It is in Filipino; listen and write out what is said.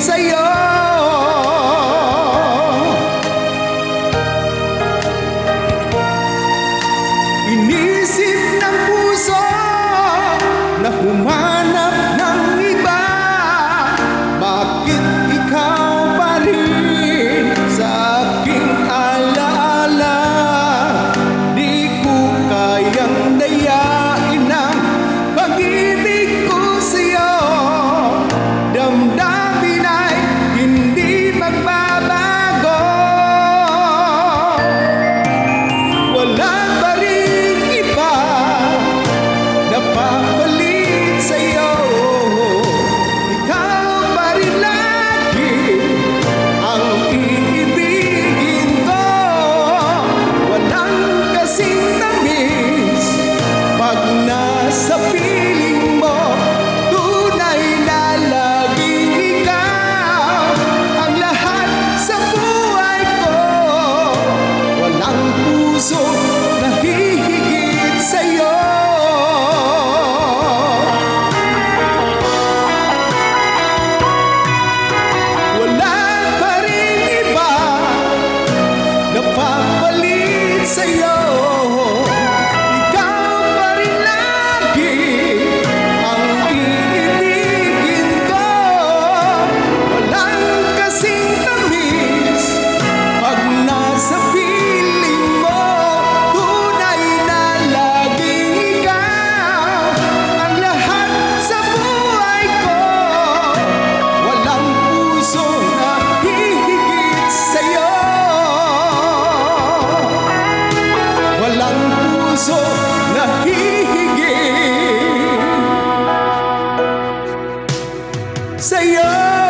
sa'yo. Inisip ng puso na humanap ng iba, bakit ikaw pa rin sa aking alaala? Di ko kayang dayain ang pag-ibig ko sa'yo. Damdamin ay hindi magbabago. Wala pa rin iba na papalit sa'yo. Ikaw pa rin lagi ang iibigin ko. Walang kasing tamis pag nasa piling mo. Tunay na laging ikaw ang lahat sa buhay ko. Walang puso na hihigit sa'yo. Wala pa rin iba na papalit sa'yo. Ikaw pa rin lagi ang iibigin ko. Walang kasing tamis pag nasa piling mo. Tunay na laging ikaw ang lahat sa buhay ko. Walang puso na hihigit sa'yo. Walang puso na hihigit sa'yo.